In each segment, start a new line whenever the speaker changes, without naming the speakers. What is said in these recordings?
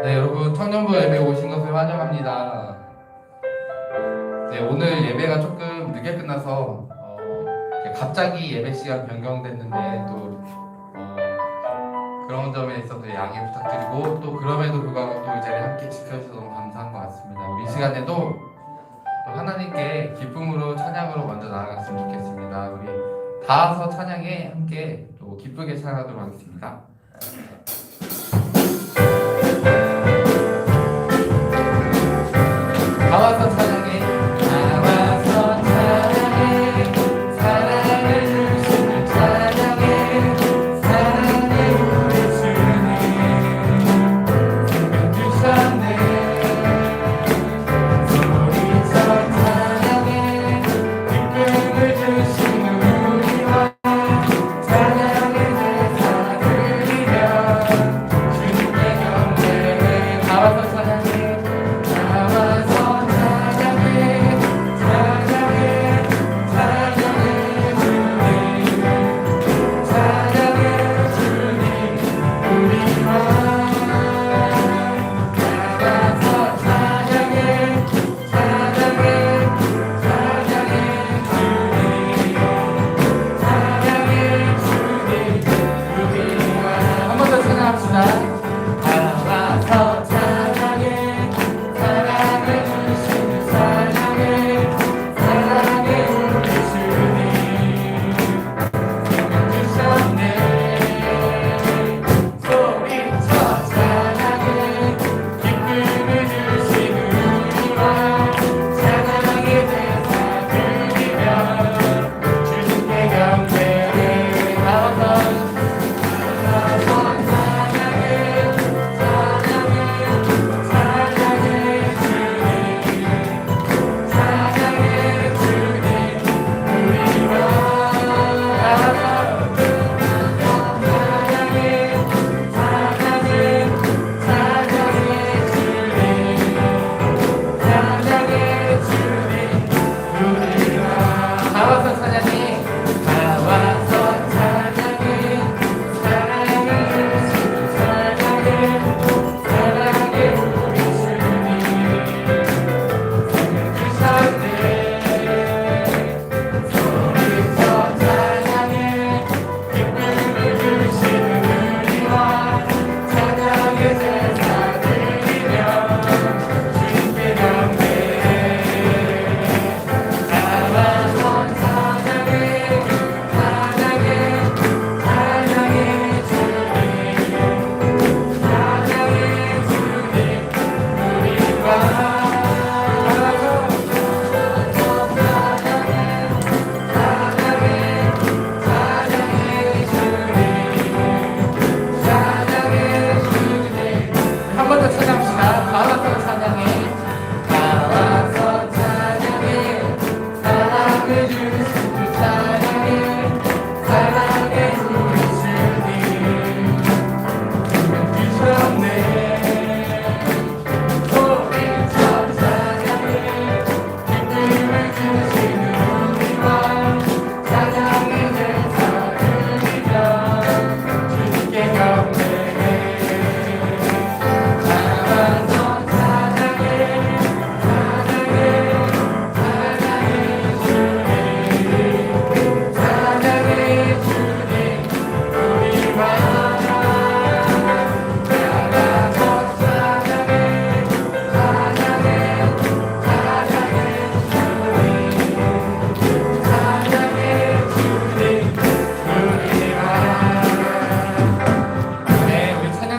네, 여러분 청년부 예배 오신 것을 환영합니다. 네, 오늘 예배가 조금 늦게 끝나서 갑자기 예배 시간 변경됐는데 또 그런 점에 있어서 양해 부탁드리고 또 그럼에도 불구하고 또 이 자리에 함께 지켜주셔서 너무 감사한 것 같습니다. 우리 이 시간에도 또 하나님께 기쁨으로 찬양으로 먼저 나아갔으면 좋겠습니다. 우리 다아서 찬양에 함께 또 기쁘게 찬양하도록 하겠습니다. 나와서 찬양해 나와서 찬양해 사랑을 주시는 찬양해 사랑해 우리 주님 생명 주셨네 소리쳐 찬양해 기쁨을 주시는 우리와 찬양의 제사 드리며 주님께 경배해 나와서 찬양해 나와서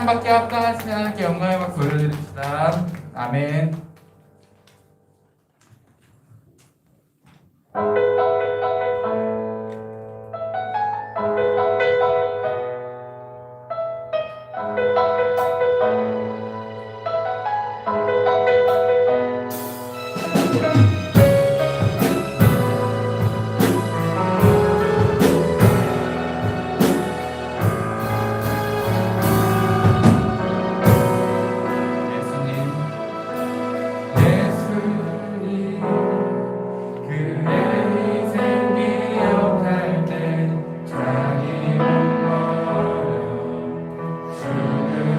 함께 합당하시는 하나님께 영광의 박수 올려드립시다. 아멘.
자기 몸 멀어 주는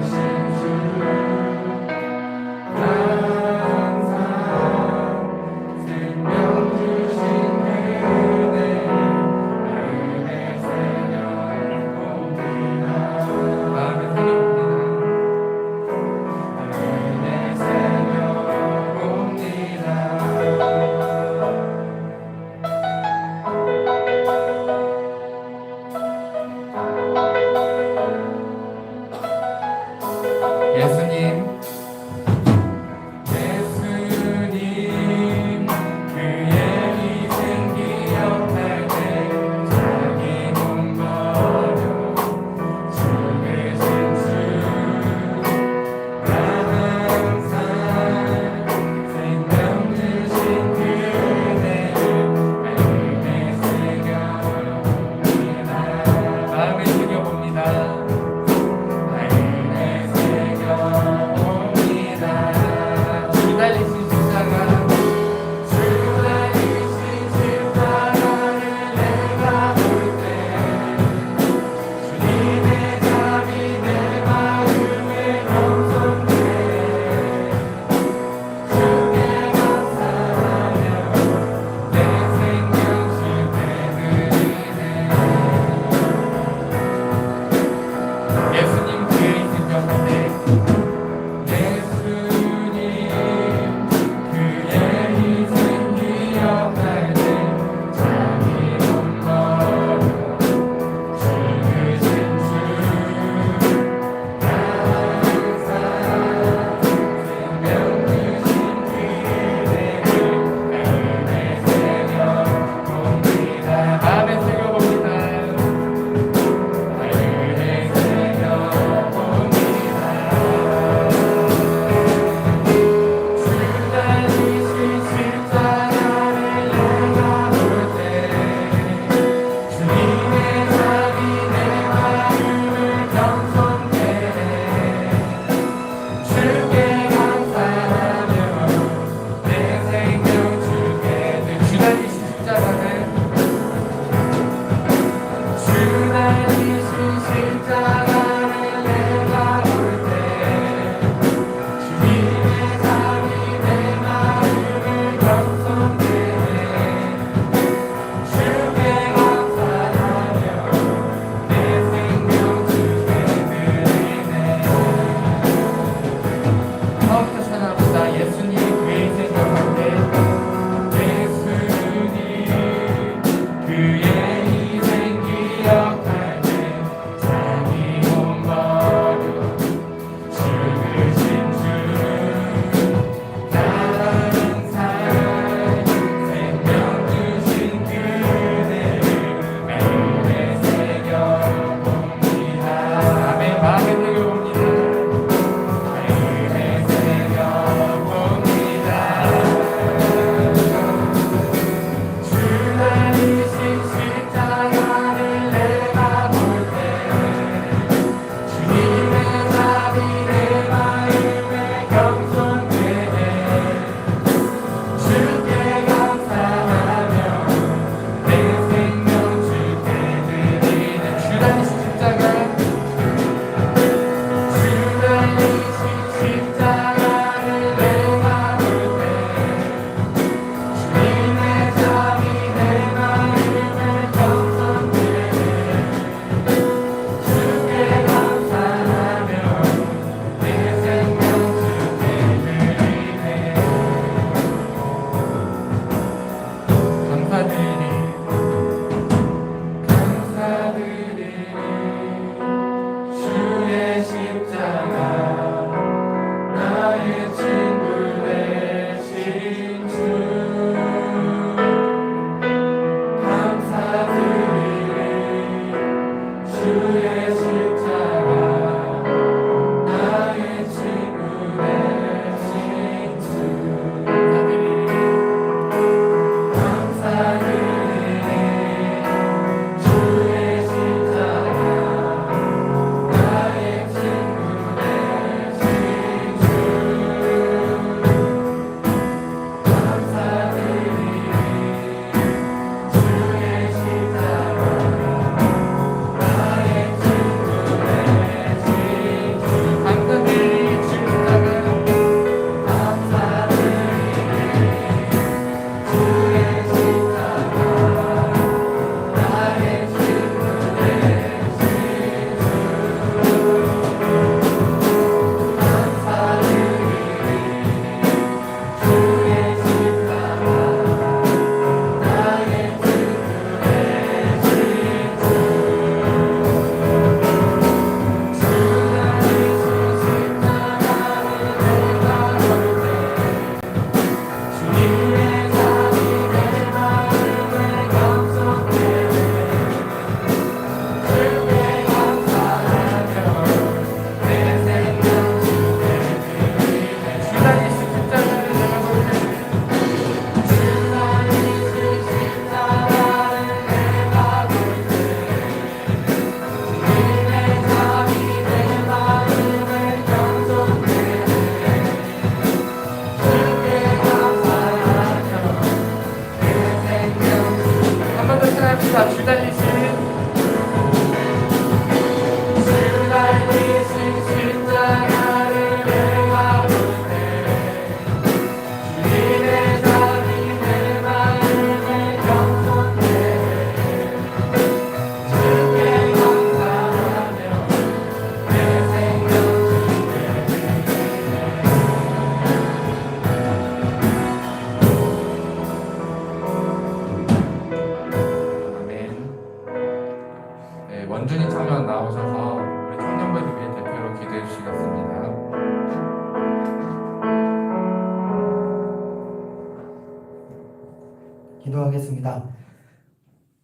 기도하겠습니다.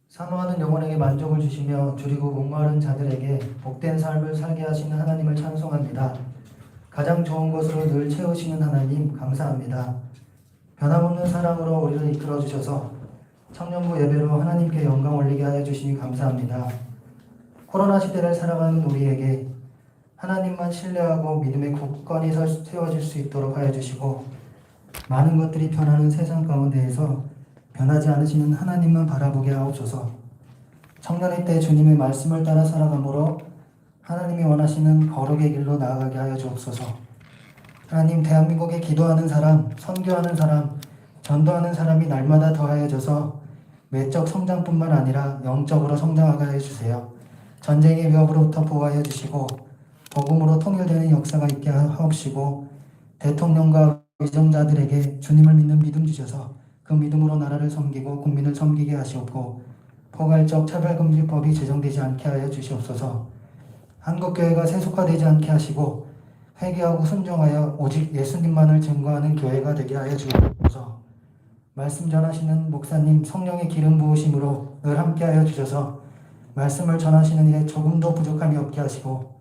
사모하는 영혼에게 만족을 주시며 줄이고 목마른 자들에게 복된 삶을 살게 하시는 하나님을 찬송합니다. 가장 좋은 것으로 늘 채우시는 하나님 감사합니다. 변함없는 사랑으로 우리를 이끌어 주셔서 청년부 예배로 하나님께 영광 올리게 하여 주시니 감사합니다. 코로나 시대를 살아가는 우리에게 하나님만 신뢰하고 믿음의 굳건히 세워질 수 있도록 하여 주시고, 많은 것들이 변하는 세상 가운데에서 변하지 않으시는 하나님만 바라보게 하옵소서. 청년의 때 주님의 말씀을 따라 살아가므로 하나님이 원하시는 거룩의 길로 나아가게 하여 주옵소서. 하나님, 대한민국에 기도하는 사람, 선교하는 사람, 전도하는 사람이 날마다 더하여져서 외적 성장뿐만 아니라 영적으로 성장하게 하여 주세요. 전쟁의 위협으로부터 보호하여 주시고 복음으로 통일되는 역사가 있게 하옵시고, 대통령과 위정자들에게 주님을 믿는 믿음 주셔서 그 믿음으로 나라를 섬기고 국민을 섬기게 하시옵고, 포괄적 차별금지법이 제정되지 않게 하여 주시옵소서. 한국교회가 세속화되지 않게 하시고 회개하고 순종하여 오직 예수님만을 증거하는 교회가 되게 하여 주옵소서. 말씀 전하시는 목사님 성령의 기름 부으심으로 늘 함께하여 주셔서 말씀을 전하시는 일에 조금도 부족함이 없게 하시고,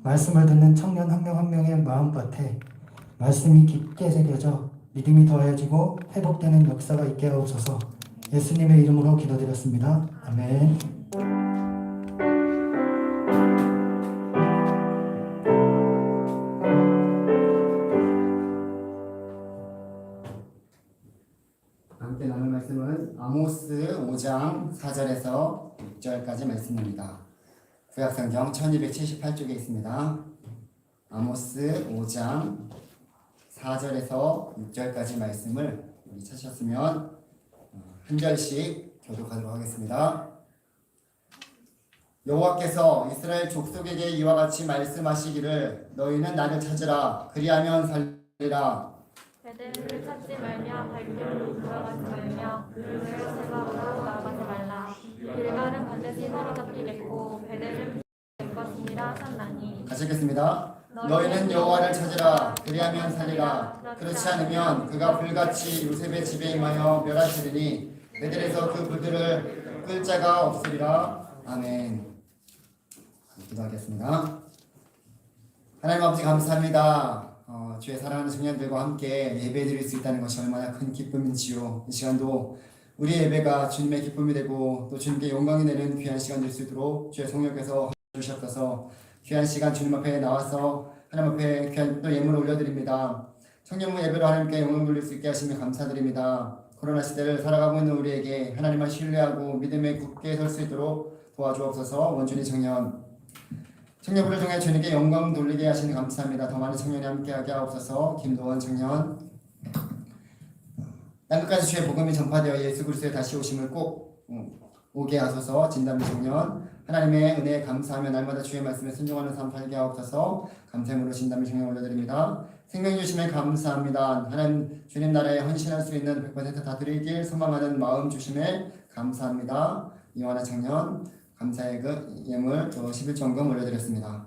말씀을 듣는 청년 한 명 한 명의 마음밭에 말씀이 깊게 새겨져 믿음이 더해지고 회복되는 역사가 있게 하옵소서. 예수님의 이름으로 기도드렸습니다. 아멘.
함께 나눌 말씀은 아모스 5장 4절에서 6절까지 말씀입니다. 구약성경 1278쪽에 있습니다. 아모스 5장 4절에서 6절까지 말씀을 찾으셨으면 한 절씩 교독하도록 하겠습니다. 여호와께서 이스라엘 족속에게 이와 같이 말씀하시기를, 너희는 나를 찾으라, 그리하면 살리라.
베델을 찾지 말며 발길로 돌아가지 말며 그를 생각으로 나아가지 말라. 길갈은 반드시 사로잡히겠고 베델은 될 것이니라 샀나니.
같이 읽겠습니다. 너희는 여호와를 찾으라, 그리하면 살리라. 그렇지 않으면 그가 불같이 요셉의 집에 임하여 멸하시리니 베델에서 그 불들을 끌 자가 없으리라. 아멘. 기도하겠습니다. 하나님 아버지 감사합니다. 주의 사랑하는 청년들과 함께 예배드릴 수 있다는 것이 얼마나 큰 기쁨인지요. 이 시간도 우리 예배가 주님의 기쁨이 되고 또 주님께 영광이 되는 귀한 시간 될 수 있도록 주의 성령께서 주셨어서 귀한 시간 주님 앞에 나와서 하나님 앞에 귀한 또 예물을 올려드립니다. 청년부 예배로 하나님께 영광 돌릴 수 있게 하시며 감사드립니다. 코로나 시대를 살아가고 있는 우리에게 하나님만 신뢰하고 믿음에 굳게 설 수 있도록 도와주옵소서. 원준이 청년부를 통해 주님께 영광 돌리게 하시니 감사합니다. 더 많은 청년이 함께하게 하옵소서. 김도원 청년, 땅끝까지 주의 복음이 전파되어 예수 그리스도의 다시 오심을 꼭 오게 하소서. 진담비 청년, 하나님의 은혜에 감사하며 날마다 주의 말씀에 순종하는 삶 살게 하옵소서. 감사함으로 진담비 청년 올려드립니다. 생명 주심에 감사합니다. 하나님 주님 나라에 헌신할 수 있는 100%다 드리길 소망하는 마음 주심에 감사합니다. 이완아 청년, 감사의 그 예물 또 11전금 올려드렸습니다.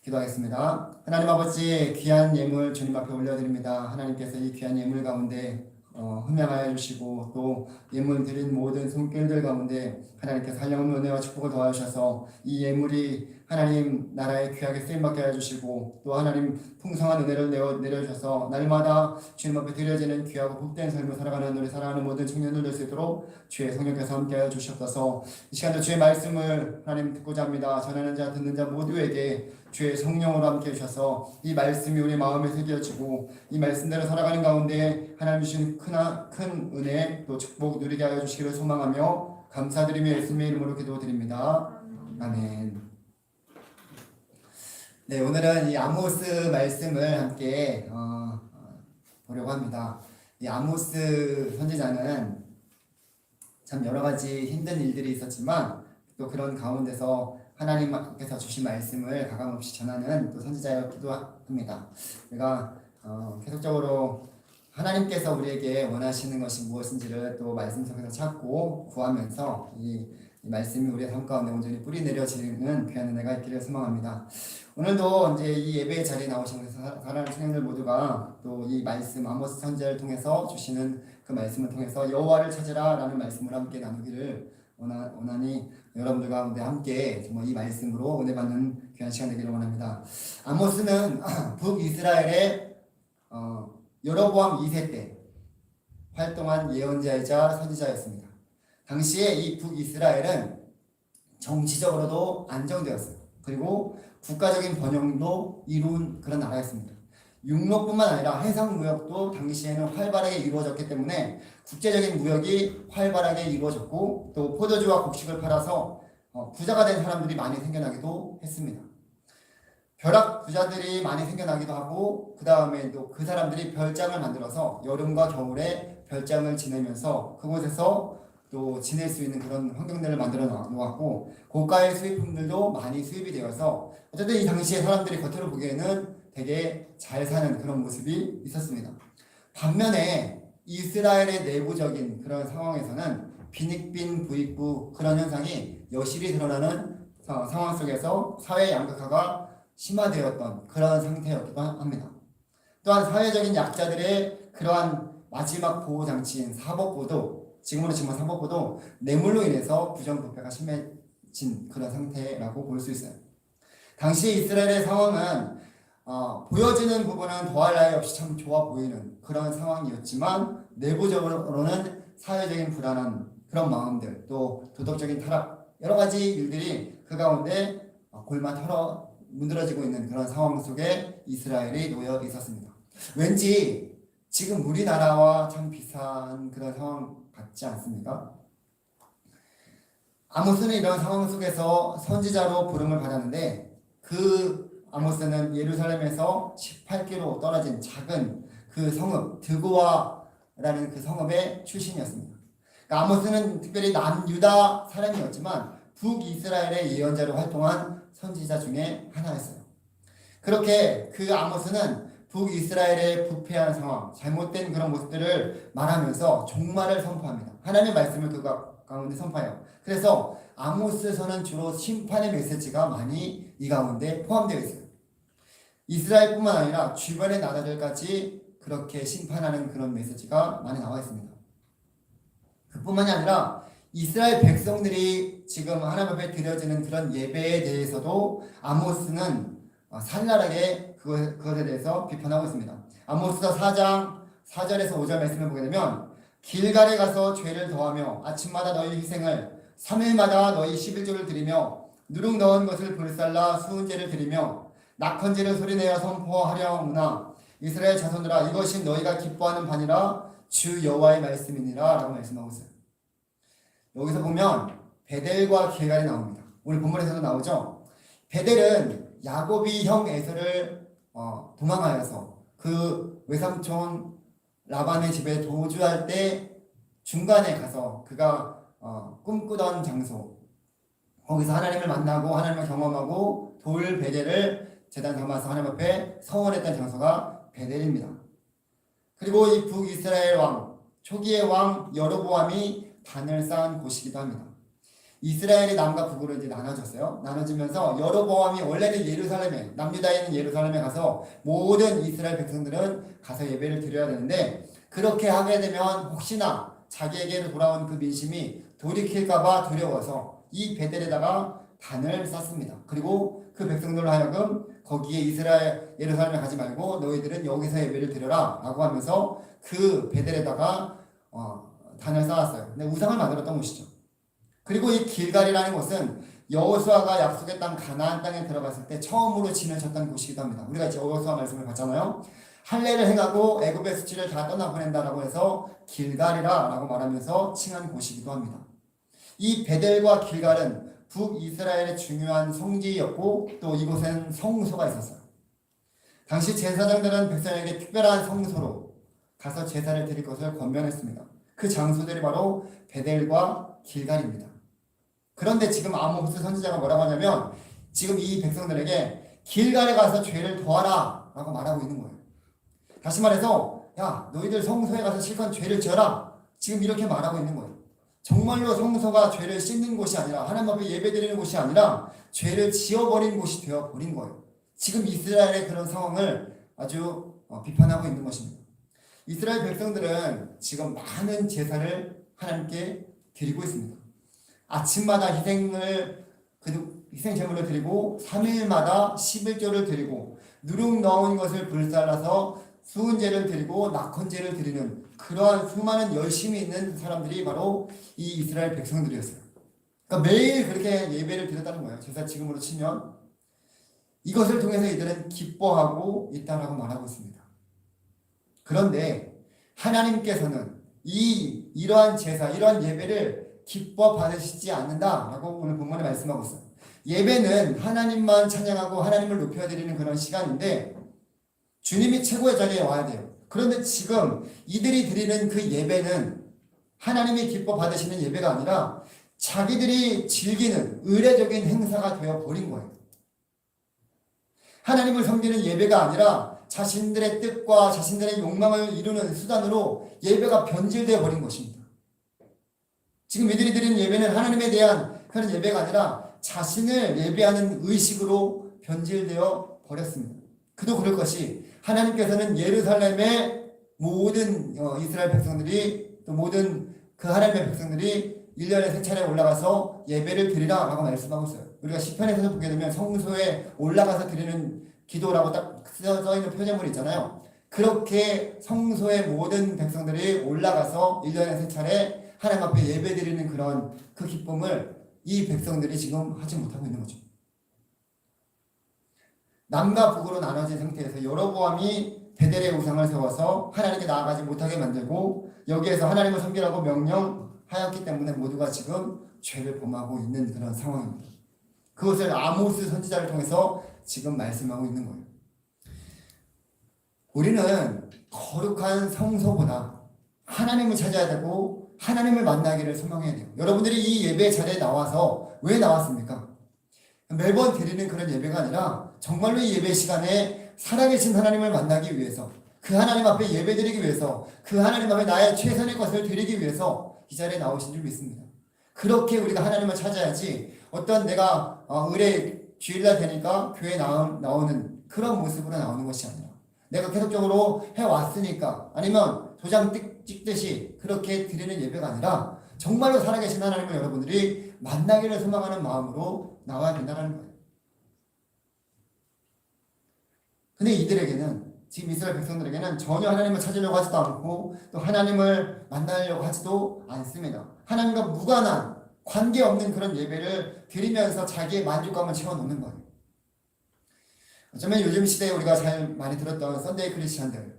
기도하겠습니다. 하나님 아버지, 귀한 예물 주님 앞에 올려드립니다. 하나님께서 이 귀한 예물 가운데 흠양하여 주시고 또 예물 드린 모든 손길들 가운데 하나님께서 한량없는 은혜와 축복을 더하셔서 이 예물이 하나님 나라에 귀하게 쓰임받게 하여 주시고 또 하나님 풍성한 은혜를 내려주셔서 날마다 주님 앞에 드려지는 귀하고 복된 삶을 살아가는 우리 사랑하는 모든 청년들 될 수 있도록 주의 성령께서 함께 하여 주시옵소서. 이 시간도 주의 말씀을 하나님 듣고자 합니다. 전하는 자 듣는 자 모두에게 주의 성령으로 함께 해주셔서 이 말씀이 우리 마음에 새겨지고 이 말씀대로 살아가는 가운데 하나님 주신 큰 은혜 또 축복 누리게 하여 주시기를 소망하며 감사드리며 예수님의 이름으로 기도드립니다. 아멘. 네, 오늘은 이 아모스 말씀을 함께 보려고 합니다. 이 아모스 선지자는 참 여러 가지 힘든 일들이 있었지만 또 그런 가운데서 하나님께서 주신 말씀을 가감없이 전하는 또 선지자였기도 합니다. 우리가 계속적으로 하나님께서 우리에게 원하시는 것이 무엇인지를 또 말씀 속에서 찾고 구하면서 이 이 말씀이 우리의 삶 가운데 온전히 뿌리 내려지는 귀한 은혜가 있기를 소망합니다. 오늘도 이제 이 예배의 자리에 나오신 사랑하는 청년들 모두가 또 이 말씀 아모스 선지자를 통해서 주시는 그 말씀을 통해서 여호와를 찾으라라는 말씀을 함께 나누기를 원하니 여러분들 가운데 함께 정말 이 말씀으로 은혜 받는 귀한 시간 되기를 원합니다. 아모스는 북이스라엘의 여로보암 2세 때 활동한 예언자이자 선지자였습니다. 당시에 이 북이스라엘은 정치적으로도 안정되었어요. 그리고 국가적인 번영도 이룬 그런 나라였습니다. 육로뿐만 아니라 해상 무역도 당시에는 활발하게 이루어졌기 때문에 국제적인 무역이 활발하게 이루어졌고 또 포도주와 곡식을 팔아서 부자가 된 사람들이 많이 생겨나기도 했습니다. 벼락 부자들이 많이 생겨나기도 하고 그 다음에 또 그 사람들이 별장을 만들어서 여름과 겨울에 별장을 지내면서 그곳에서 또 지낼 수 있는 그런 환경들을 만들어 놓았고 고가의 수입품들도 많이 수입이 되어서 어쨌든 이 당시에 사람들이 겉으로 보기에는 되게 잘 사는 그런 모습이 있었습니다. 반면에 이스라엘의 내부적인 그런 상황에서는 빈익빈 부익부 그런 현상이 여실히 드러나는 상황 속에서 사회 양극화가 심화되었던 그런 상태였기도 합니다. 또한 사회적인 약자들의 그러한 마지막 보호장치인 사법부도 지금으로 치면 사법부도 뇌물로 인해서 부정부패가 심해진 그런 상태라고 볼 수 있어요. 당시 이스라엘의 상황은 보여지는 부분은 더할 나위 없이 참 좋아 보이는 그런 상황이었지만 내부적으로는 사회적인 불안한 그런 마음들 또 도덕적인 타락 여러 가지 일들이 그 가운데 골마 털어 문드러지고 있는 그런 상황 속에 이스라엘이 놓여 있었습니다. 왠지 지금 우리나라와 참 비슷한 그런 상황 같지 않습니까? 아모스는 이런 상황 속에서 선지자로 부름을 받았는데 그 아모스는 예루살렘에서 18km 떨어진 작은 그 성읍 드고아라는 그 성읍의 출신이었습니다. 그러니까 아모스는 특별히 남유다 사람이었지만 북이스라엘의 예언자로 활동한 선지자 중에 하나였어요. 그렇게 그 아모스는 북이스라엘의 부패한 상황, 잘못된 그런 모습들을 말하면서 종말을 선포합니다. 하나님의 말씀을 그 가운데 선포해요. 그래서 아모스서는 주로 심판의 메시지가 많이 이 가운데 포함되어 있어요. 이스라엘뿐만 아니라 주변의 나라들까지 그렇게 심판하는 그런 메시지가 많이 나와 있습니다. 그뿐만이 아니라 이스라엘 백성들이 지금 하나님 앞에 드려지는 그런 예배에 대해서도 아모스는 산랄하게 그것에 대해서 비판하고 있습니다. 아모스서 4장 4절에서 5절 말씀을 보게 되면 길갈에 가서 죄를 더하며 아침마다 너희 희생을 3일마다 너희 11조를 드리며 누룩 넣은 것을 불살라 수은제를 드리며 낙헌제를 소리내어 선포하려무나 이스라엘 자손들아 이것이 너희가 기뻐하는 바니라 주 여호와의 말씀이니라 라고 말씀하고 있어요. 여기서 보면 베델과 길갈이 나옵니다. 오늘 본문에서도 나오죠. 베델은 야곱이 형 에서를 도망하여서 그 외삼촌 라반의 집에 도주할 때 중간에 가서 그가 꿈꾸던 장소 거기서 하나님을 만나고 하나님을 경험하고 돌 베델을 제단 삼아서 하나님 앞에 서원했던 장소가 베델입니다. 그리고 이 북이스라엘 왕 초기의 왕 여로보암이 단을 쌓은 곳이기도 합니다. 이스라엘이 남과 북으로 이제 나눠졌어요. 나눠지면서 여로보암이 원래는 예루살렘에 남유다에 있는 예루살렘에 가서 모든 이스라엘 백성들은 가서 예배를 드려야 되는데 그렇게 하게 되면 혹시나 자기에게로 돌아온 그 민심이 돌이킬까봐 두려워서 이 베델에다가 단을 쌓습니다. 그리고 그 백성들로 하여금 거기에 이스라엘 예루살렘에 가지 말고 너희들은 여기서 예배를 드려라 라고 하면서 그 베델에다가 단을 쌓았어요. 근데 우상을 만들었던 곳이죠. 그리고 이 길갈이라는 곳은 여호수아가 약속의 땅 가나안 땅에 들어갔을 때 처음으로 진을 쳤던 곳이기도 합니다. 우리가 이제 여호수아 말씀을 봤잖아요. 할례를 행하고 애굽의 수치를 다 떠나보낸다라고 해서 길갈이라라고 말하면서 칭한 곳이기도 합니다. 이 베델과 길갈은 북이스라엘의 중요한 성지였고 또 이곳에는 성소가 있었어요. 당시 제사장들은 백성에게 특별한 성소로 가서 제사를 드릴 것을 권면했습니다. 그 장소들이 바로 베델과 길갈입니다. 그런데 지금 아모스 선지자가 뭐라고 하냐면 지금 이 백성들에게 길갈에 가서 죄를 더하라 라고 말하고 있는 거예요. 다시 말해서 야 너희들 성소에 가서 실컷 죄를 지어라 지금 이렇게 말하고 있는 거예요. 정말로 성소가 죄를 씻는 곳이 아니라 하나님 앞에 예배드리는 곳이 아니라 죄를 지어버린 곳이 되어버린 거예요. 지금 이스라엘의 그런 상황을 아주 비판하고 있는 것입니다. 이스라엘 백성들은 지금 많은 제사를 하나님께 드리고 있습니다. 아침마다 희생 제물을 드리고 3일마다 11조를 드리고 누룩 넣은 것을 불살라서 수은제를 드리고 낙헌제를 드리는 그러한 수많은 열심히 있는 사람들이 바로 이 이스라엘 백성들이었어요. 그러니까 매일 그렇게 예배를 드렸다는 거예요. 제사 지금으로 치면 이것을 통해서 이들은 기뻐하고 있다라고 말하고 있습니다. 그런데 하나님께서는 이러한 제사, 이러한 예배를 기뻐 받으시지 않는다라고 오늘 본문에 말씀하고 있어요. 예배는 하나님만 찬양하고 하나님을 높여드리는 그런 시간인데 주님이 최고의 자리에 와야 돼요. 그런데 지금 이들이 드리는 그 예배는 하나님이 기뻐 받으시는 예배가 아니라 자기들이 즐기는 의례적인 행사가 되어버린 거예요. 하나님을 섬기는 예배가 아니라 자신들의 뜻과 자신들의 욕망을 이루는 수단으로 예배가 변질되어 버린 것입니다. 지금 이들이 드리는 예배는 하나님에 대한 그런 예배가 아니라 자신을 예배하는 의식으로 변질되어 버렸습니다. 그도 그럴 것이 하나님께서는 예루살렘의 모든 이스라엘 백성들이 또 모든 그 하나님의 백성들이 1년에 3차례 올라가서 예배를 드리라 라고 말씀하고 있어요. 우리가 시편에서 보게 되면 성소에 올라가서 드리는 기도라고 딱 써있는 표제물이 있잖아요. 그렇게 성소의 모든 백성들이 올라가서 1년에 3차례 하나님 앞에 예배 드리는 그런 그 기쁨을 이 백성들이 지금 하지 못하고 있는 거죠. 남과 북으로 나눠진 상태에서 여로보암이 베델의 우상을 세워서 하나님께 나아가지 못하게 만들고 여기에서 하나님을 섬기라고 명령하였기 때문에 모두가 지금 죄를 범하고 있는 그런 상황입니다. 그것을 아모스 선지자를 통해서 지금 말씀하고 있는 거예요. 우리는 거룩한 성소보다 하나님을 찾아야 되고 하나님을 만나기를 소망해야 돼요. 여러분들이 이 예배 자리에 나와서 왜 나왔습니까? 매번 드리는 그런 예배가 아니라 정말로 이 예배 시간에 살아계신 하나님을 만나기 위해서 그 하나님 앞에 예배드리기 위해서 그 하나님 앞에 나의 최선의 것을 드리기 위해서 이 자리에 나오신 줄 믿습니다. 그렇게 우리가 하나님을 찾아야지 어떤 내가 의뢰 주일날 되니까 교회에 나오는 그런 모습으로 나오는 것이 아니라 내가 계속적으로 해왔으니까 아니면 도장 찍듯이 그렇게 드리는 예배가 아니라 정말로 살아계신 하나님을 여러분들이 만나기를 소망하는 마음으로 나와야 된다는 거예요. 근데 이들에게는 지금 이스라엘 백성들에게는 전혀 하나님을 찾으려고 하지도 않고 또 하나님을 만나려고 하지도 않습니다. 하나님과 무관한 관계없는 그런 예배를 드리면서 자기의 만족감을 채워놓는 거예요. 어쩌면 요즘 시대에 우리가 잘 많이 들었던 썬데이 크리스찬들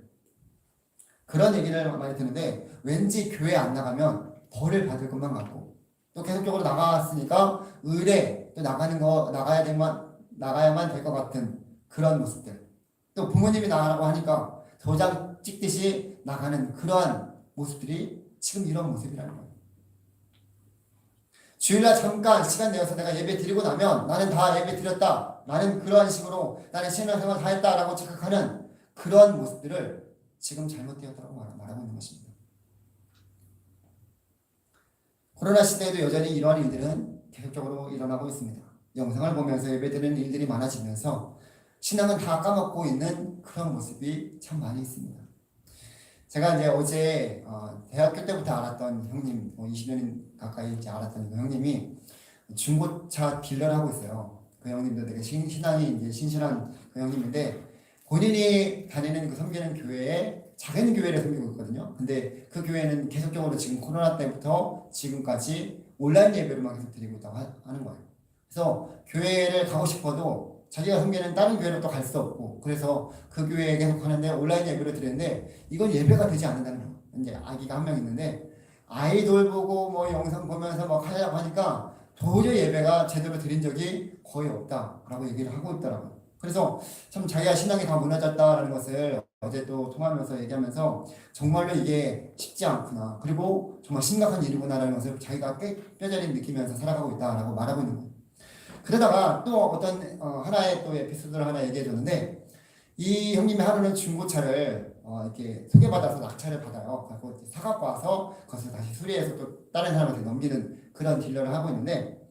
그런 얘기를 많이 듣는데 왠지 교회 안 나가면 벌을 받을 것만 같고 또 계속적으로 나갔으니까 의례 또 나가야만 될 것 같은 그런 모습들 또 부모님이 나가라고 하니까 도장 찍듯이 나가는 그러한 모습들이 지금 이런 모습이라는 거예요. 주일날 잠깐 시간 내어서 내가 예배 드리고 나면 나는 다 예배 드렸다. 나는 그러한 식으로 나는 신앙생활 다 했다라고 착각하는 그러한 모습들을 지금 잘못되었다고 말하고 있는 것입니다. 코로나 시대에도 여전히 이러한 일들은 계속적으로 일어나고 있습니다. 영상을 보면서 예배드리는 일들이 많아지면서 신앙은 다 까먹고 있는 그런 모습이 참 많이 있습니다. 제가 이제 어제 대학교 때부터 알았던 형님, 20년 가까이 이제 알았던 그 형님이 중고차 딜러를 하고 있어요. 그 형님도 되게 신앙이 이제 신실한 그 형님인데 본인이 다니는 그 섬기는 교회에 작은 교회를 섬기고 있거든요. 근데 그 교회는 계속적으로 지금 코로나 때부터 지금까지 온라인 예배로만 계속 드리고 있다고 하는 거예요. 그래서 교회를 가고 싶어도 자기가 섬기는 다른 교회로 또 갈 수 없고 그래서 그 교회에 계속 하는데 온라인 예배를 드리는데 이건 예배가 되지 않는다는 거예요. 이제 아기가 한 명 있는데 아이돌 보고 뭐 영상 보면서 막 하려고 하니까 도저히 예배가 제대로 드린 적이 거의 없다라고 얘기를 하고 있더라고요. 그래서 참 자기가 신앙이 다 무너졌다라는 것을 어제 또 통화하면서 얘기하면서 정말로 이게 쉽지 않구나. 그리고 정말 심각한 일이구나라는 것을 자기가 뼈저리 느끼면서 살아가고 있다라고 말하고 있는 거예요. 그러다가 또 어떤 하나의 또 에피소드를 하나 얘기해 줬는데 이 형님의 하루는 중고차를 이렇게 소개받아서 낙찰을 받아요. 그리고 사갖고 와서 그것을 다시 수리해서 또 다른 사람한테 넘기는 그런 딜러를 하고 있는데,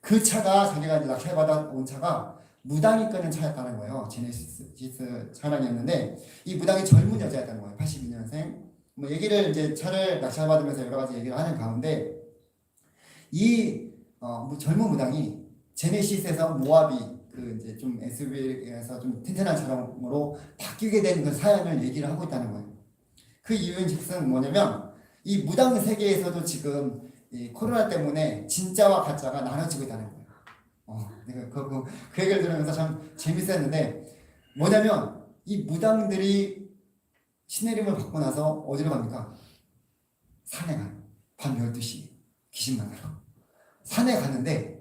그 차가 자기가 이제 낙찰받아 온 차가 무당이 끄는 차였다는 거예요. 제네시스 차량이었는데 이 무당이 젊은 여자였다는 거예요. 82년생. 뭐 얘기를 이제 차를 낙찰받으면서 여러 가지 얘기를 하는 가운데 이 젊은 무당이 제네시스에서 모하비 그 이제 좀 SUV에서 좀 튼튼한 차량으로 바뀌게 된 그 사연을 얘기를 하고 있다는 거예요. 그 이유는 뭐냐면 이 무당 세계에서도 지금 이 코로나 때문에 진짜와 가짜가 나눠지고 있다는 거예요. 내가 그 얘기를 들으면서 참 재밌었는데, 뭐냐면 이 무당들이 신내림을 받고 나서 어디로 갑니까? 산에 가요. 밤 12시 귀신 만나러 산에 가는데,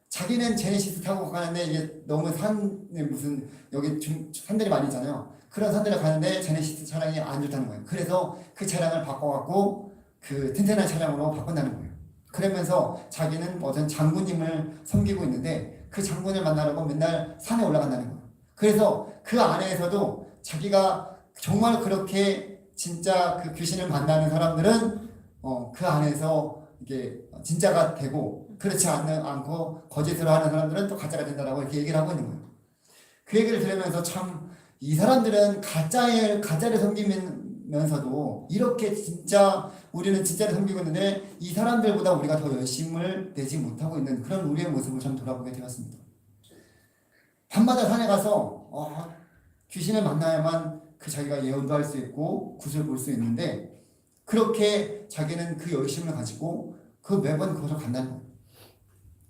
자기는 제네시스 타고 가는데 이게 너무 산에 무슨 여기 산들이 많이 있잖아요. 그런 산들을 가는데 제네시스 차량이 안 좋다는 거예요. 그래서 그 차량을 바꿔갖고 그 튼튼한 차량으로 바꾼다는 거예요. 그러면서 자기는 어떤 장군님을 섬기고 있는데 그 장군을 만나려고 맨날 산에 올라간다는 거예요. 그래서 그 안에서도 자기가 정말 그렇게 진짜 그 귀신을 만나는 사람들은 그 안에서 이게 진짜가 되고, 그렇지 않고 거짓으로 하는 사람들은 또 가짜가 된다라고 이렇게 얘기를 하고 있는 거예요. 그 얘기를 들으면서 참 이 사람들은 가짜를 섬기면서도 이렇게 진짜 우리는 진짜를 섬기고 있는데 이 사람들보다 우리가 더 열심을 내지 못하고 있는 그런 우리의 모습을 참 돌아보게 되었습니다. 밤마다 산에 가서 귀신을 만나야만 그 자기가 예언도 할 수 있고 굿을 볼 수 있는데, 그렇게 자기는 그 열심을 가지고 그 매번 그것을 간다는 거예요.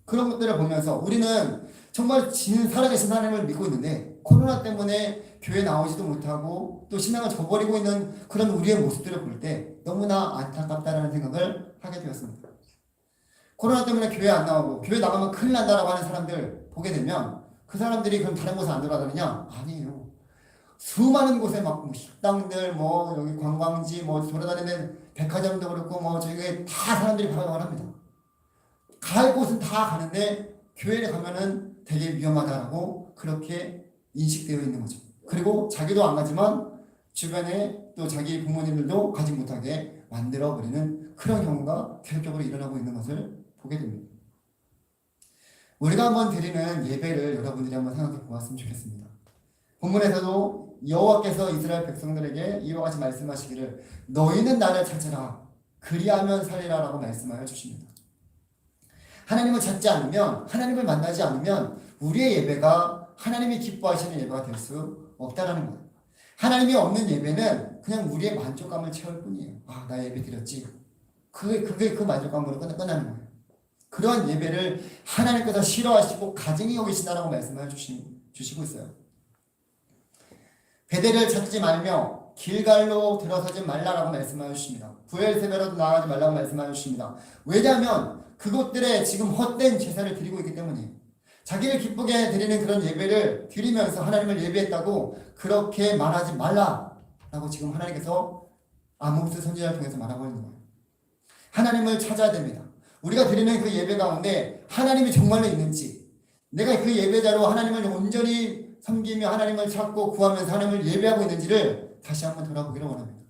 그런 것들을 보면서 우리는 정말 살아계신 하나님을 믿고 있는데 코로나 때문에 교회 나오지도 못하고 또 신앙을 저버리고 있는 그런 우리의 모습들을 볼 때 너무나 안타깝다라는 생각을 하게 되었습니다. 코로나 때문에 교회 안 나오고 교회 나가면 큰일 난다라고 하는 사람들 보게 되면 그 사람들이 그럼 다른 곳에 안 돌아다니냐? 아니에요. 수많은 곳에 막 식당들, 여기 관광지, 돌아다니는 백화점도 그렇고 저기 다 사람들이 방황을 합니다. 갈 곳은 다 가는데 교회에 가면은 되게 위험하다라고 그렇게 인식되어 있는 거죠. 그리고 자기도 안 가지만 주변에 또 자기 부모님들도 가지 못하게 만들어버리는 그런 경우가 계속적으로 일어나고 있는 것을 보게 됩니다. 우리가 한번 드리는 예배를 여러분들이 한번 생각해 보았으면 좋겠습니다. 본문에서도 여호와께서 이스라엘 백성들에게 이와 같이 말씀하시기를 너희는 나를 찾으라 그리하면 살리라 라고 말씀하여 주십니다. 하나님을 찾지 않으면, 하나님을 만나지 않으면 우리의 예배가 하나님이 기뻐하시는 예배가 될 수 없다라는 거예요. 하나님이 없는 예배는 그냥 우리의 만족감을 채울 뿐이에요. 나 예배 드렸지. 그게 그 만족감으로 끝나는 거예요. 그러한 예배를 하나님께서 싫어하시고 가증히 여기신다라고 말씀을 주시고 있어요. 베델을 찾지 말며 길갈로 들어서지 말라라고 말씀하여 주십니다. 부엘세바로도 나아가지 말라고 말씀하여 주십니다. 왜냐하면 그곳들에 지금 헛된 제사를 드리고 있기 때문이에요. 자기를 기쁘게 드리는 그런 예배를 드리면서 하나님을 예배했다고 그렇게 말하지 말라라고 지금 하나님께서 아모스 선지자를 통해서 말하고 있는 거예요. 하나님을 찾아야 됩니다. 우리가 드리는 그 예배 가운데 하나님이 정말로 있는지, 내가 그 예배자로 하나님을 온전히 섬기며 하나님을 찾고 구하면서 하나님을 예배하고 있는지를 다시 한번 돌아보기를 원합니다.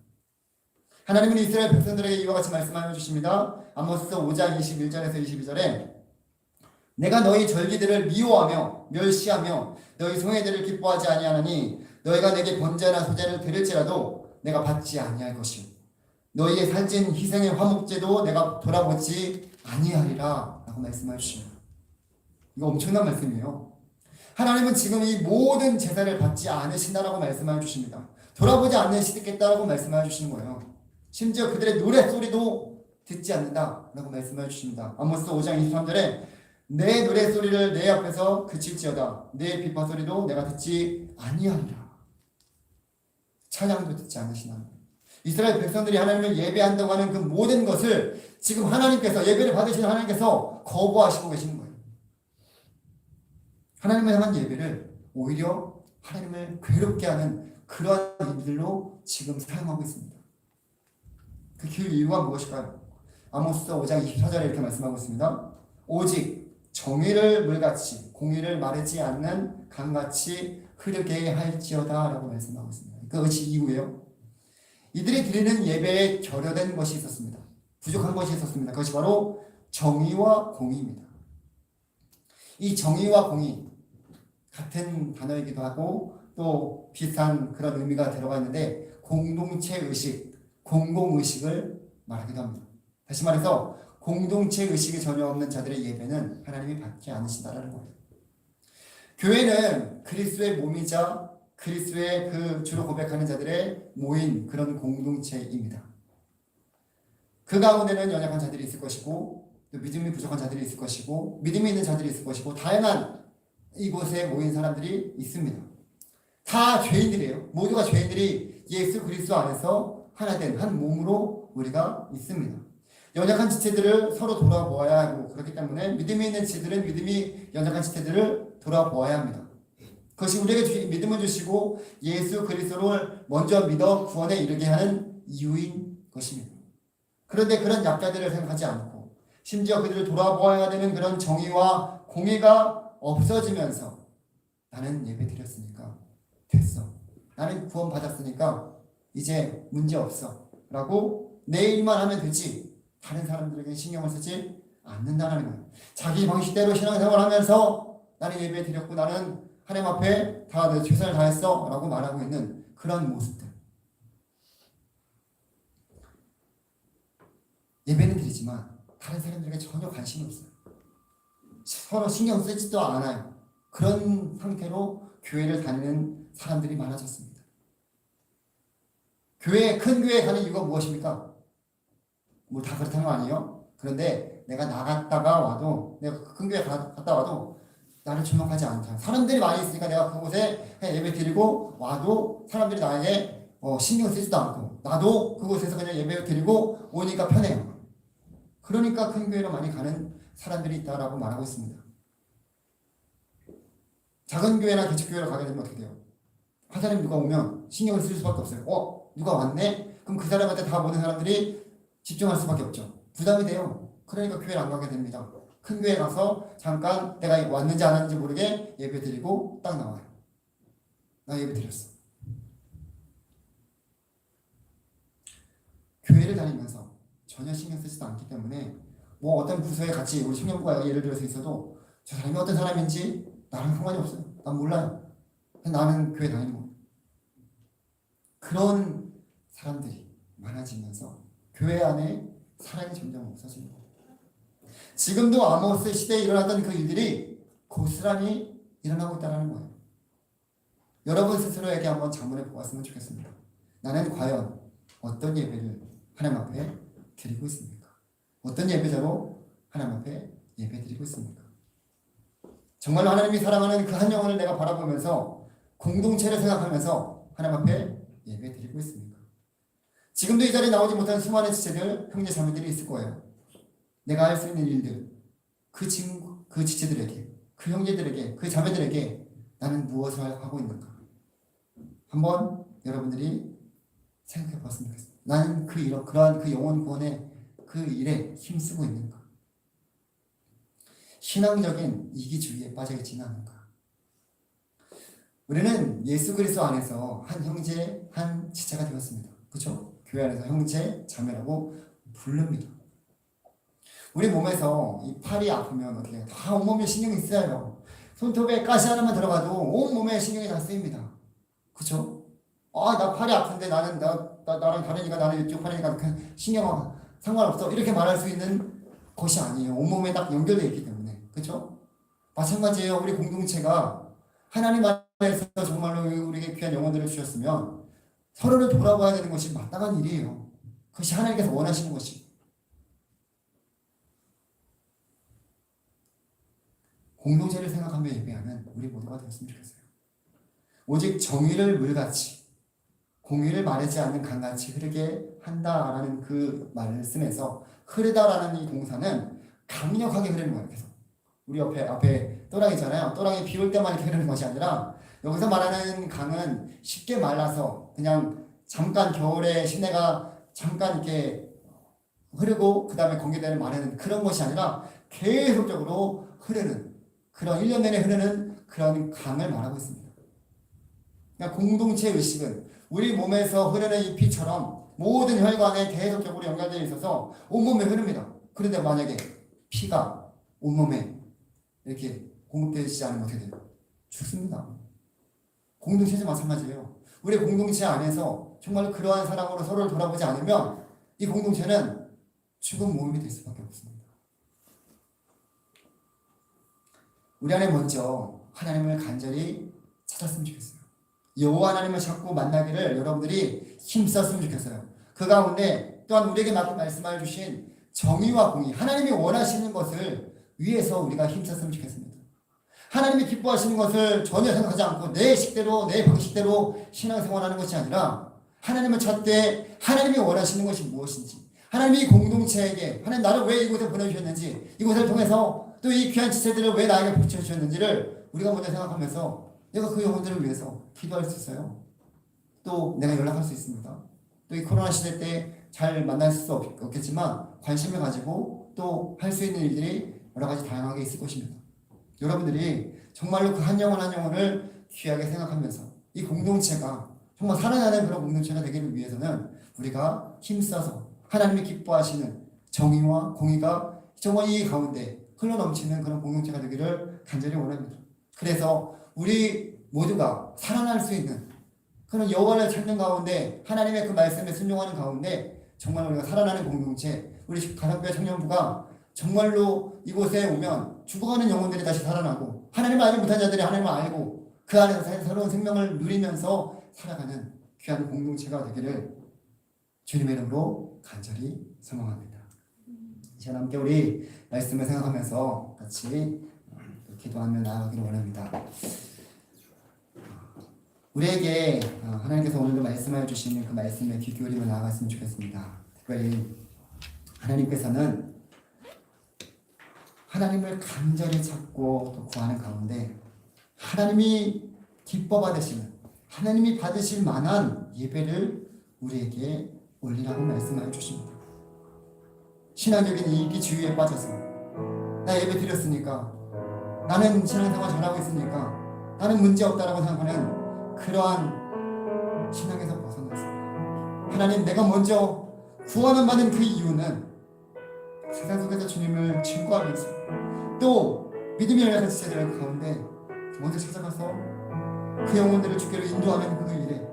하나님은 이스라엘 백성들에게 이와 같이 말씀하여 주십니다. 아모스서 5장 21절에서 22절에 내가 너희 절기들을 미워하며 멸시하며 너희 송해들을 기뻐하지 아니하나니 너희가 내게 번제나 소제를 드릴지라도 내가 받지 아니할 것이요 너희의 살찐 희생의 화목제도 내가 돌아보지 아니하리라 라고 말씀하여 주십니다. 이거 엄청난 말씀이에요. 하나님은 지금 이 모든 제사를 받지 않으신다라고 말씀하여 주십니다. 돌아보지 않으시겠다라고 말씀하여 주시는 거예요. 심지어 그들의 노랫소리도 듣지 않는다라고 말씀하여 주십니다. 아모스 5장 23절에 내 노랫소리를 내 앞에서 그칠지어다 내 비파소리도 내가 듣지 아니하리라. 찬양도 듣지 않으시나. 이스라엘 백성들이 하나님을 예배한다고 하는 그 모든 것을 지금 하나님께서, 예배를 받으시는 하나님께서 거부하시고 계시는 거예요. 하나님을 향한 예배를 오히려 하나님을 괴롭게 하는 그러한 일들로 지금 사용하고 있습니다. 그 이유가 무엇일까요? 아모스서 5장 24절에 이렇게 말씀하고 있습니다. 오직 정의를 물같이 공의를 마르지 않는 강같이 흐르게 할지어다 라고 말씀하고 있습니다. 그것이 이유예요. 이들이 드리는 예배에 결여된 것이 있었습니다. 부족한 것이 있었습니다. 그것이 바로 정의와 공의입니다. 이 정의와 공의 같은 단어이기도 하고 또 비슷한 그런 의미가 들어가 있는데 공동체 의식, 공공의식을 말하기도 합니다. 다시 말해서 공동체 의식이 전혀 없는 자들의 예배는 하나님이 받지 않으신다는 거예요. 교회는 그리스도의 몸이자 그리스도의 그 주로 고백하는 자들의 모인 그런 공동체입니다. 그 가운데는 연약한 자들이 있을 것이고 또 믿음이 부족한 자들이 있을 것이고 믿음이 있는 자들이 있을 것이고 다양한 이곳에 모인 사람들이 있습니다. 다 죄인들이에요. 모두가 죄인들이 예수 그리스도 안에서 하나 된 한 몸으로 우리가 있습니다. 연약한 지체들을 서로 돌아보아야 하고 그렇기 때문에 믿음이 있는 지체들은 믿음이 연약한 지체들을 돌아보아야 합니다. 그것이 우리에게 믿음을 주시고 예수 그리스도를 먼저 믿어 구원에 이르게 하는 이유인 것입니다. 그런데 그런 약자들을 생각하지 않고 심지어 그들을 돌아보아야 되는 그런 정의와 공의가 없어지면서 나는 예배 드렸으니까 됐어. 나는 구원 받았으니까 이제 문제 없어. 라고 내 일만 하면 되지. 다른 사람들에게 신경을 쓰지 않는다는 거예요. 자기 방식대로 신앙생활을 하면서 나는 예배 드렸고 나는 하나님 앞에 다 내 최선을 다했어 라고 말하고 있는 그런 모습들. 예배는 드리지만 다른 사람들에게 전혀 관심이 없어요. 서로 신경 쓰지도 않아요. 그런 상태로 교회를 다니는 사람들이 많아졌습니다. 큰 교회에 가는 이유가 무엇입니까? 뭐 다 그렇다는 거 아니에요? 그런데 내가 나갔다가 와도 내가 큰 교회 갔다 와도 나를 주목하지 않다. 사람들이 많이 있으니까 내가 그곳에 예배 드리고 와도 사람들이 나에게 신경 쓰지도 않고 나도 그곳에서 그냥 예배 드리고 오니까 편해요. 그러니까 큰 교회로 많이 가는 사람들이 있다라고 말하고 있습니다. 작은 교회나 개척교회로 가게 되면 어떻게 돼요? 한 사람이 누가 오면 신경을 쓸 수밖에 없어요. 누가 왔네? 그럼 그 사람한테 다 모든 사람들이 집중할 수밖에 없죠. 부담이 돼요. 그러니까 교회를 안 가게 됩니다. 큰 교회 가서 잠깐 내가 왔는지 안 왔는지 모르게 예배 드리고 딱 나와요. 나 예배 드렸어. 교회를 다니면서 전혀 신경 쓰지도 않기 때문에 뭐 어떤 부서에 같이 우리 청년부가 예를 들어서 있어도 저 사람이 어떤 사람인지 나랑 상관이 없어요. 난 몰라요. 나는 교회 다니는 거예요. 그런 사람들이 많아지면서 교회 안에 사랑이 점점 없어지는 거예요. 지금도 아모스 시대에 일어났던 그 일들이 고스란히 일어나고 있다는 거예요. 여러분 스스로에게 한번 자문해 보았으면 좋겠습니다. 나는 과연 어떤 예배를 하나님 앞에 드리고 있습니까? 어떤 예배자로 하나님 앞에 예배 드리고 있습니까? 정말로 하나님이 사랑하는 그 한 영혼을 내가 바라보면서 공동체를 생각하면서 하나님 앞에 예배 드리고 있습니까? 지금도 이 자리에 나오지 못한 수많은 지체들, 형제 자매들이 있을 거예요. 내가 할 수 있는 일들, 그 친구, 그 지체들에게, 그 형제들에게, 그 자매들에게 나는 무엇을 하고 있는가? 한번 여러분들이 생각해 봤으면 좋겠습니다. 나는 그러한 그 영혼 구원의 그 일에 힘쓰고 있는가? 신앙적인 이기주의에 빠져 있지는 않은가? 우리는 예수 그리스도 안에서 한 형제, 한 지체가 되었습니다. 그렇죠? 교회 안에서 형제, 자매라고 부릅니다. 우리 몸에서 이 팔이 아프면 어떻게 해요? 다 온몸에 신경이 쓰여요. 손톱에 가시 하나만 들어가도 온몸에 신경이 다 쓰입니다. 그렇죠? 나 팔이 아픈데 나랑 다르니까 나는 이쪽 팔이니까 신경 상관없어. 이렇게 말할 수 있는 것이 아니에요. 온몸에 딱 연결되어 있기 때문에. 그렇죠? 마찬가지예요. 우리 공동체가 하나님 안에서 정말로 우리에게 귀한 영혼들을 주셨으면 서로를 돌아봐야 되는 것이 마땅한 일이에요. 그것이 하나님께서 원하시는 것이. 공동체를 생각하며 예배하는 우리 모두가 되었으면 좋겠어요. 오직 정의를 물같이 공의를 마르지 않는 강같이 흐르게 한다라는 그 말씀에서 흐르다라는 이 동사는 강력하게 흐르는 거예요. 계속. 우리 앞에 또랑이잖아요. 또랑이 비 올 때만 이렇게 흐르는 것이 아니라 여기서 말하는 강은 쉽게 말라서 그냥 잠깐 겨울에 시내가 잠깐 이렇게 흐르고 그 다음에 건기대를 마르는 그런 것이 아니라 계속적으로 흐르는 그런 1년 내내 흐르는 그런 강을 말하고 있습니다. 그러니까 공동체 의식은 우리 몸에서 흐르는 이 피처럼 모든 혈관에 계속적으로 연결되어 있어서 온몸에 흐릅니다. 그런데 만약에 피가 온몸에 이렇게 공급되지 않으면 어떻게 돼요? 죽습니다. 공동체도 마찬가지예요. 우리 공동체 안에서 정말 그러한 사랑으로 서로를 돌아보지 않으면 이 공동체는 죽은 몸이 될 수밖에 없습니다. 우리 안에 먼저 하나님을 간절히 찾았으면 좋겠어요. 여호와 하나님을 찾고 만나기를 여러분들이 힘썼으면 좋겠어요. 그 가운데 또한 우리에게 말씀해 주신 정의와 공의, 하나님이 원하시는 것을 위해서 우리가 힘썼으면 좋겠습니다. 하나님이 기뻐하시는 것을 전혀 생각하지 않고 내 식대로 내 방식대로 신앙생활하는 것이 아니라 하나님을 찾되 하나님이 원하시는 것이 무엇인지, 하나님이 공동체에게 하나님 나를 왜 이곳에 보내주셨는지, 이곳을 통해서 또 이 귀한 지체들을 왜 나에게 붙여주셨는지를 우리가 먼저 생각하면서 내가 그 영혼들을 위해서 기도할 수 있어요. 또 내가 연락할 수 있습니다. 또 이 코로나 시대 때 잘 만날 수 없겠지만 관심을 가지고 또 할 수 있는 일들이 여러 가지 다양하게 있을 것입니다. 여러분들이 정말로 그 한 영혼 한 영혼을 귀하게 생각하면서 이 공동체가 정말 살아나는 그런 공동체가 되기를 위해서는 우리가 힘써서 하나님이 기뻐하시는 정의와 공의가 정말 이 가운데 흘러넘치는 그런 공동체가 되기를 간절히 원합니다. 그래서 우리 모두가 살아날 수 있는 그런 여호와를 찾는 가운데 하나님의 그 말씀에 순종하는 가운데 정말 우리가 살아나는 공동체, 우리 가정교회 청년부가 정말로 이곳에 오면 죽어가는 영혼들이 다시 살아나고 하나님을 알지 못한 자들이 하나님을 알고 그 안에서 새로운 생명을 누리면서 살아가는 귀한 공동체가 되기를 주님의 이름으로 간절히 소망합니다. 이제 함께 우리 말씀을 생각하면서 같이 기도하며 나아가기를 원합니다. 우리에게 하나님께서 오늘도 말씀해 주시는 그 말씀에 귀 기울이며 나아갔으면 좋겠습니다. 특별히 하나님께서는 하나님을 간절히 찾고 또 구하는 가운데 하나님이 기뻐 받으시는, 하나님이 받으실 만한 예배를 우리에게 올리라고 말씀해 주십니다. 신앙적인 이기주의에 빠져서 나 예배 드렸으니까, 나는 신앙생활 잘하고 있으니까, 나는 문제없다라고 생각하는 그러한 신앙에서 벗어났습니다. 하나님, 내가 먼저 구원을 받은 그 이유는 세상 속에서 주님을 증거하면서 또 믿음이 열려진 지체들 가운데 먼저 찾아가서 그 영혼들을 주께로 인도하는 그 일에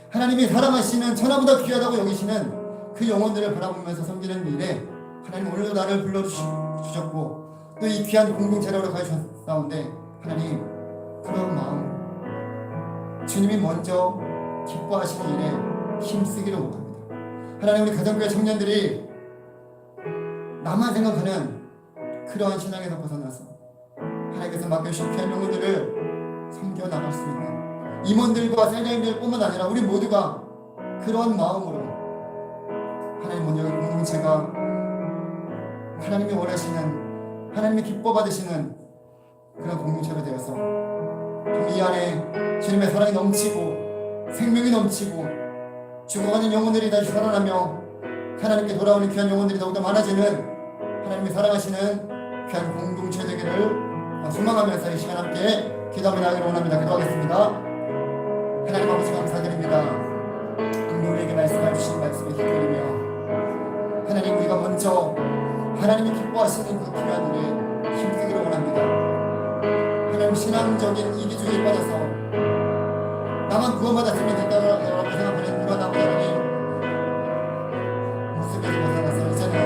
하나님이 사랑하시는 천하보다 귀하다고 여기시는 그 영혼들을 바라보면서 섬기는 일에 하나님 오늘도 나를 불러주셨고 또 이 귀한 공동체로 가주셨사온데 하나님 그런 마음 주님이 먼저 기뻐하시는 일에 힘쓰기를 원합니다. 하나님 우리 가정교회 청년들이 나만 생각하는 그러한 신앙에서 벗어나서 하나님께서 맡겨주신 귀한 영혼들을 섬겨 나갈 수 있는 임원들과 세자님들 뿐만 아니라 우리 모두가 그러한 마음으로 하나님 먼저 공동체가 하나님이 원하시는 하나님이 기뻐 받으시는 그런 공동체가 되어서 이 안에 주님의 사랑이 넘치고 생명이 넘치고 죽어가는 영혼들이 다시 살아나며 하나님께 돌아오는 귀한 영혼들이 더욱더 많아지는 하나님이 사랑하시는 귀한 공동체 되기를 소망하면서 이 시간 함께 기도하며 나가기를 원합니다. 기도하겠습니다. 하나님 아버지 감사드립니다. 오늘 우리에게 말씀해 주신 말씀에 기도드리며 하나님 우리가 먼저 하나님이 기뻐하시는 그 귀한 일에 힘쓰기를 원합니다. 하나님 신앙적인 이기주의에 빠져서 나만 구원받았으면 된다고 생각하는 그런 아버지 하나님 모습에서 벗어나서 이제는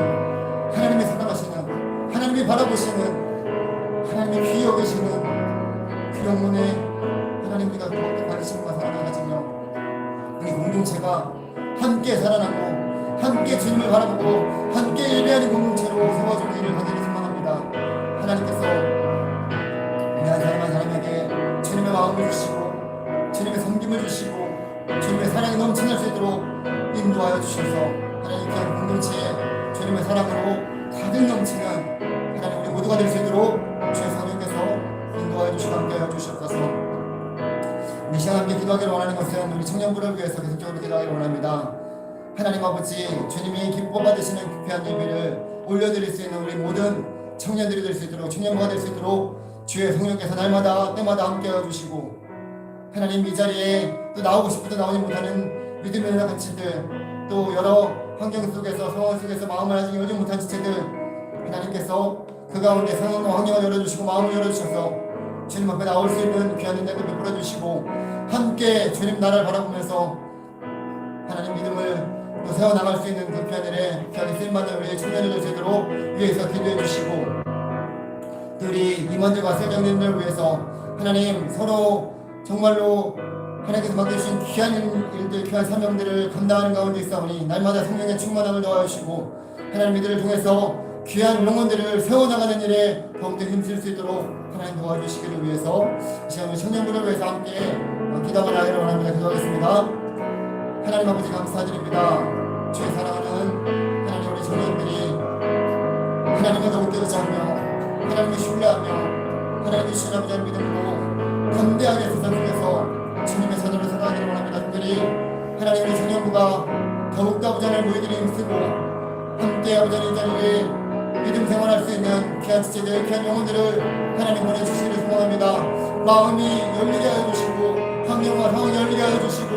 하나님이 사랑하시는 하나님이 바라보시는 하나님이 귀히 여기시는 그 영혼의 하나님 우리가 그렇게 받으시는 것을 알아가지며 우리 공동체가 함께 살아나고 함께 주님을 바라보고 함께 예배하는 공동체로 세워주기를 간절히 소망합니다. 하나님께서 우리 한 사람 한 사람에게 주님의 마음을 주시고 주님의 섬김을 주시고 주님의 사랑이 넘쳐날 수 있도록 인도하여 주셔서 하나님 귀한 공동체에 주님의 사랑으로 가득 넘치는 하나님 우리 모두가 될 수 있도록 주의 성령께서 인도하여 주시고 함께하여 주시옵소서. 우리 시간 함께 기도하기를 원하는 것은 우리 청년부를 위해서 계속적으로 기도하기를 원합니다. 하나님 아버지 주님이 기뻐 받으시는 귀한 예배를 올려드릴 수 있는 우리 모든 청년들이 될 수 있도록 청년부가 될 수 있도록 주의 성령께서 날마다 때마다 함께하여 주시고 하나님 이 자리에 또 나오고 싶어도 나오지 못하는 믿음의 여러 가치들, 또 여러 환경 속에서 상황 속에서 마음을 아직 열지 못한 지체들, 하나님께서 그 가운데 상황과 환경을 열어주시고 마음을 열어주셔서 주님 앞에 나올 수 있는 귀한 은혜를 베풀어 주시고 함께 주님 나라를 바라보면서 하나님 믿음을 또 세워나갈 수 있는 그 귀한 은혜, 귀한 쓰임받는 우리의 청년들 제대로 위해서 기도해 주시고, 또 우리 임원들과 세정님들을 위해서 하나님 서로 정말로 하나님께서 맡겨주신 귀한 일들, 귀한 사명들을 감당하는 가운데 있사오니 날마다 성령의 충만함을 도와주시고 하나님 이들을 통해서 귀한 영혼들을 세워나가는 일에 더욱더 힘쓸 수 있도록 하나님 도와주시기를 위해서 이 시간 우리 청년부를 위해서 함께 기도하기를 원합니다. 기도하겠습니다. 하나님 아버지 감사드립니다. 주의 사랑하는 하나님 우리 청년들이 하나님을 더욱더 의지하며 하나님을 신뢰하며 하나님의 주신 아버지의 믿음으로 담대하게 세상 속에서 주님의 자녀를 살아가기를 원합니다. 특별히 하나님 우리 청년부가 더욱더 아버지 하나님 모이기를 힘쓰고 함께 아버지 하나님 이 자리에 믿음 생활할 수 있는 귀한 지체들, 귀한 영혼들을 하나님 보내주시기를 소망합니다. 마음이 열리게 하여 주시고 환경과 상황이 열리게 하여 주시고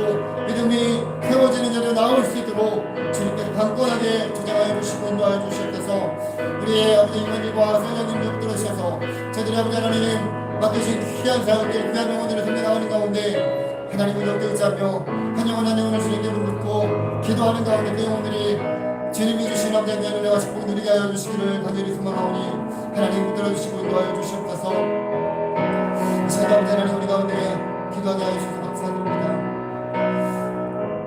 믿음이 세워지는 자리에 나올 수 있도록 주님께서 강건하게 조장하여 주시고 인도하여 주시옵소서. 우리의 아버지 임원들과 성령님들 들으셔서 저들이 아버지 하나님 맡기신 귀한 사역들, 귀한 영혼들을 섬겨나가는 가운데 하나님을 더욱더 의지하며 한 영혼 한 영혼을 주님께 묻고 기도하는 가운데 그 영혼들이 주님이 주신 아버지 하나님의 은혜와 축복을 누리게 하여 주시기를 간절히 소망하오니 하나님 붙들어 주시고 인도하여 주시옵소서. 이 시간 아버지 하나님 우리 가운데 기도하게 하여 주셔서 감사드립니다.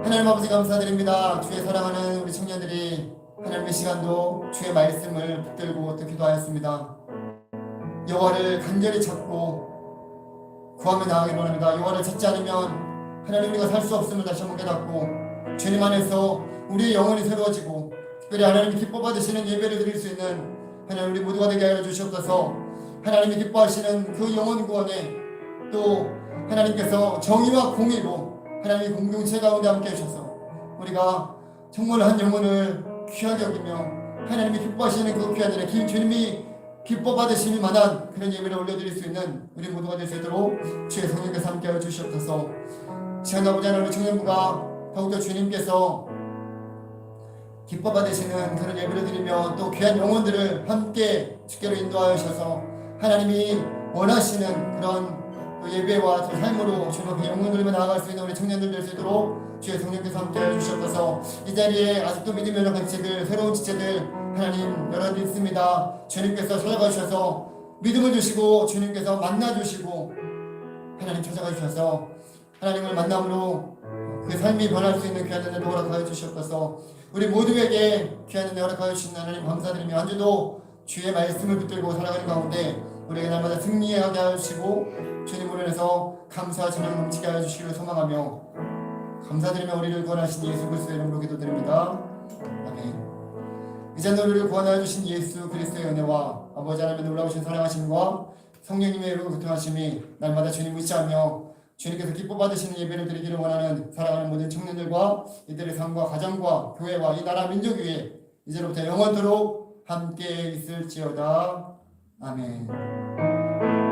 하나님 아버지 감사드립니다. 주의 사랑하는 우리 청년들이 하나님 이 시간도 주의 말씀을 붙들고 또 기도하였습니다. 여호와를 간절히 찾고 구하며 나아가기를 원합니다. 여호와를 찾지 않으면 하나님 우리가 살 수 없음을 다시 한번 깨닫고 주님 안에서 우리의 영혼이 새로워지고 특별히 하나님이 기뻐 받으시는 예배를 드릴 수 있는 하나님 우리 모두가 되게 하여 주시옵소서. 하나님이 기뻐하시는 그 영혼 구원에 또 하나님께서 정의와 공의로 하나님의 공동체 가운데 함께 하셔서 우리가 정말 한 영혼을 귀하게 여기며 하나님이 기뻐하시는 그 귀한 일에 주님이 기뻐 받으실 만한 그런 예배를 올려드릴 수 있는 우리 모두가 될 수 있도록 주의 성령께서 함께하여 주시옵소서. 시간 아버지 하나님 우리 청년부가 더욱더 주님께서 기뻐 받으시는 그런 예배를 드리며 또 귀한 영혼들을 함께 주께로 인도하여 주셔서 하나님이 원하시는 그런 예배와 또 삶으로 주님 앞에 영혼들과 나아갈 수 있는 우리 청년들 될 수 있도록 주의 성령께서 함께하여 주시옵소서. 이 자리에 아직도 믿음이 여러 가지들 새로운 지체들 하나님 여러 있습니다. 주님께서 찾아가 주셔서 믿음을 주시고 주님께서 만나 주시고 하나님 찾아가 주셔서 하나님을 만남으로 그 삶이 변할 수 있는 귀한 은혜를 허락하여 주시옵소서. 우리 모두에게 귀한 은혜 허락하여 주신 하나님 감사드리며 한 주도 주의 말씀을 붙들고 살아가는 가운데 우리에게 날마다 승리하게 하여 주시고 주님으로 인해서 감사와 찬양 넘치게 하여 주시기를 소망하며 감사드리며 우리를 구원하신 예수 그리스도의 이름으로 기도드립니다. 아멘. 이제 우리를 구원하여 주신 예수 그리스도의 은혜와 아버지 하나님의 놀라우신 사랑하심과 성령님의 이름으로 교통하심이 날마다 주님을 의지하며 주님께서 기뻐 받으시는 예배를 드리기를 원하는 사랑하는 모든 청년들과 이들의 삶과 가정과 교회와 이 나라 민족 위에 이제로부터 영원토록 함께 있을지어다. 아멘.